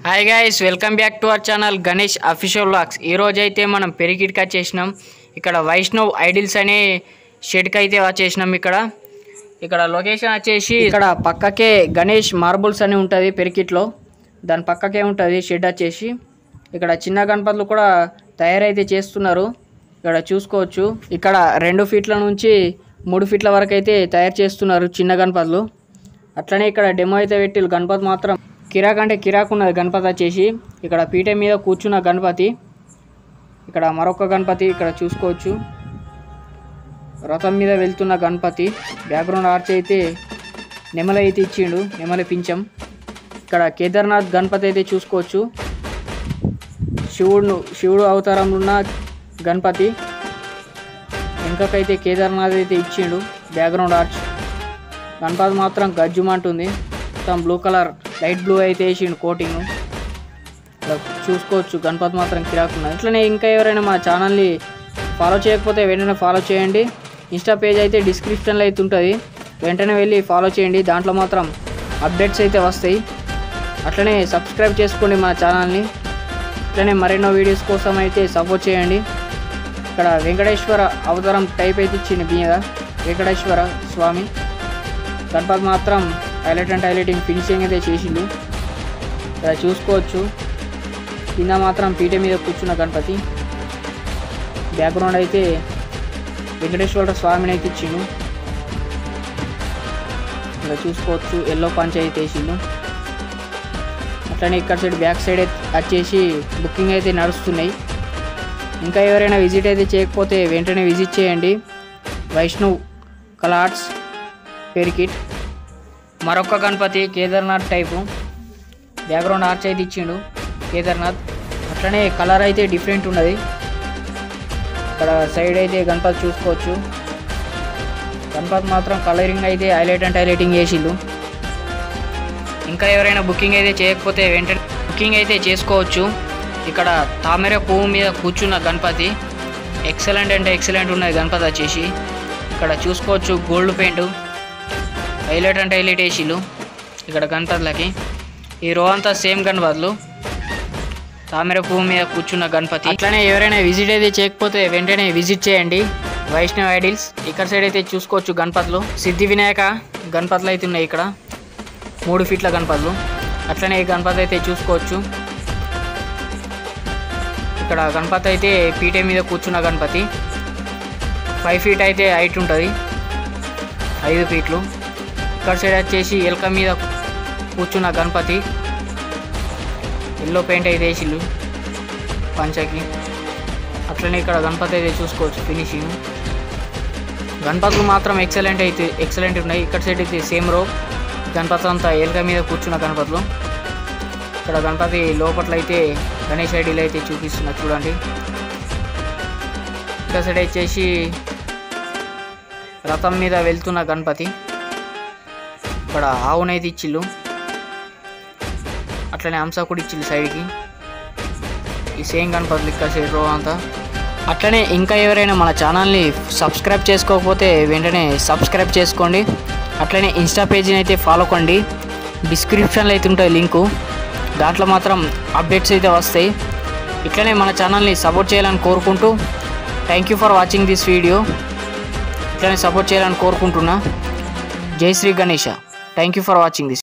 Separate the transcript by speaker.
Speaker 1: Hi guys, welcome back to our channel Ganesh official vlogs. ఈరోజు అయితే మనం పెరిగిట్కి వచ్చేసినాం. ఇక్కడ వైష్ణవ్ ఐడిల్స్ అనే షెడ్కి అయితే వచ్చేసినాం. ఇక్కడ లొకేషన్ వచ్చేసి ఇక్కడ పక్కకే గణేష్ మార్బుల్స్ అని ఉంటుంది పెరికిట్లో. దాని పక్కకే ఉంటుంది షెడ్ వచ్చేసి. ఇక్కడ చిన్న గణపతులు కూడా తయారైతే చేస్తున్నారు. ఇక్కడ చూసుకోవచ్చు. ఇక్కడ 2 ఫీట్ల నుంచి 3 ఫీట్ల వరకు అయితే తయారు చేస్తున్నారు చిన్న గణపతులు. అట్లనే ఇక్కడ డెమో అయితే పెట్టి గణపతి మాత్రం కిరాక్ అంటే కిరాక్ ఉన్నది. గణపతి వచ్చేసి ఇక్కడ పీఠ మీద కూర్చున్న గణపతి. ఇక్కడ మరొక గణపతి ఇక్కడ చూసుకోవచ్చు. రథం మీద వెళ్తున్న గణపతి. బ్యాక్గ్రౌండ్ ఆర్చ్ అయితే నెమలి అయితే ఇచ్చిండు, నెమలి పింఛం. ఇక్కడ కేదార్నాథ్ గణపతి అయితే చూసుకోవచ్చు. శివుడు అవతారంలో ఉన్న గణపతి. వెనుకకైతే కేదార్నాథ్ అయితే ఇచ్చిండు. Background arch. గణపతి మాత్రం గజ్జుమంటుంది. మొత్తం బ్లూ కలర్, లైట్ బ్లూ అయితే వేసిండు కోటింగ్. ఇక్కడ చూసుకోవచ్చు. గణపతి మాత్రం కిరాకున్నది. ఇట్లనే ఇంకా ఎవరైనా మా ఛానల్ని ఫాలో చేయకపోతే వెంటనే ఫాలో చేయండి. ఇన్స్టా పేజ్ అయితే డిస్క్రిప్షన్లో అయితే ఉంటుంది. వెంటనే వెళ్ళి ఫాలో చేయండి. దాంట్లో మాత్రం అప్డేట్స్ అయితే వస్తాయి. అట్లనే సబ్స్క్రైబ్ చేసుకోండి మా ఛానల్ని. ఇట్లనే మరెన్నో వీడియోస్ కోసం అయితే సపోర్ట్ చేయండి. ఇక్కడ వెంకటేశ్వర అవతారం టైప్ అయితే ఇచ్చింది మీద. వెంకటేశ్వర స్వామి. గణపతి మాత్రం హైలైట్ అండ్ హైలైటింగ్ ఫినిషింగ్ అయితే చేసిండు. ఇక్కడ చూసుకోవచ్చు. కింద మాత్రం పీఠ మీద కూర్చున్న గణపతి. బ్యాక్గ్రౌండ్ అయితే వెంకటేశ్వర స్వామిని అయితే ఇచ్చిండు. ఇక్కడ చూసుకోవచ్చు. ఎల్లో పంచ్ అయితే వేసిండు. అట్లనే ఇక్కడ సైడ్ బ్యాక్ సైడ్ వచ్చేసి బుకింగ్ అయితే నడుస్తున్నాయి. ఇంకా ఎవరైనా విజిట్ అయితే చేయకపోతే వెంటనే విజిట్ చేయండి. వైష్ణవ్ కలార్ట్స్ పెరికిట్. మరొక Ganapati Kedarnath type. Background arch అయితే ఇచ్చిండు కేదార్నాథ్. అట్లనే కలర్ అయితే డిఫరెంట్ ఉన్నది. ఇక్కడ సైడ్ అయితే గణపతి చూసుకోవచ్చు. గణపతి మాత్రం కలరింగ్ అయితే హైలైట్ అండ్ హైలైటింగ్ చేసిండు. ఇంకా ఎవరైనా బుకింగ్ అయితే చేయకపోతే వెంటనే బుకింగ్ అయితే చేసుకోవచ్చు. ఇక్కడ తామర పువ్వు మీద కూర్చున్న గణపతి. ఎక్సలెంట్ అంటే ఎక్సలెంట్ ఉన్నది గణపతి వచ్చేసి. ఇక్కడ చూసుకోవచ్చు. గోల్డ్ పెయింట్ హైలైట్ అంటే హైలైట్ వేసిళ్ళు ఇక్కడ గణపతులకి. ఈ రో అంతా సేమ్ గణపతులు. తామర పువ్వు మీద కూర్చున్న గణపతి. అట్లనే ఎవరైనా విజిట్ అయితే చేయకపోతే వెంటనే విజిట్ చేయండి వైష్ణవ్ ఐడిల్స్. ఇక్కడ సైడ్ అయితే చూసుకోవచ్చు గణపతులు. సిద్ధి వినాయక గణపతులు అయితే ఉన్నాయి ఇక్కడ. 3 ఫీట్ల గణపతులు. అట్లనే ఈ గణపతి అయితే చూసుకోవచ్చు. ఇక్కడ గణపతి అయితే పీఠ మీద కూర్చున్న గణపతి. 5 ఫీట్ అయితే హైట్ ఉంటుంది. 5 ఫీట్లు. ఇక్కడ సైడ్ వచ్చేసి ఎలక మీద కూర్చున్న గణపతి. ఎల్లో పెయింట్ అయితే వేసిళ్ళు పంచకి. అట్లనే ఇక్కడ గణపతి అయితే చూసుకోవచ్చు ఫినిషింగ్. గణపతులు మాత్రం ఎక్సలెంట్ ఉన్నాయి. ఇక్కడ సైడ్ అయితే సేమ్ రో. గణపతి అంతా ఎలక మీద కూర్చున్న గణపతులు. ఇక్కడ గణపతి లోపట్ల అయితే గణేష్ ఐడిల్ అయితే చూపిస్తున్నారు చూడండి. ఇక్కడ సైడ్ వచ్చేసి రథం మీద వెళ్తున్న గణపతి. ఇక్కడ ఆవునైతే ఇచ్చిళ్ళు. అట్లనే హంస కూడా ఇచ్చిళ్ళు సైడ్కి. ఈ సేమ్ గణపతులు ఇక్కడ సైడ్ రో అంతా. అట్లనే ఇంకా ఎవరైనా మన ఛానల్ని సబ్స్క్రైబ్ చేసుకోకపోతే వెంటనే సబ్స్క్రైబ్ చేసుకోండి. అట్లనే ఇన్స్టా పేజీని అయితే ఫాలో కండి. డిస్క్రిప్షన్లో అయితే ఉంటుంది లింకు. దాంట్లో మాత్రం అప్డేట్స్ అయితే వస్తాయి. ఇట్లనే మన ఛానల్ని సపోర్ట్ చేయాలని కోరుకుంటూ thank you for watching this video. ఇట్లనే సపోర్ట్ చేయాలని కోరుకుంటున్నా. జై Shri Ganesha. Thank you for watching this.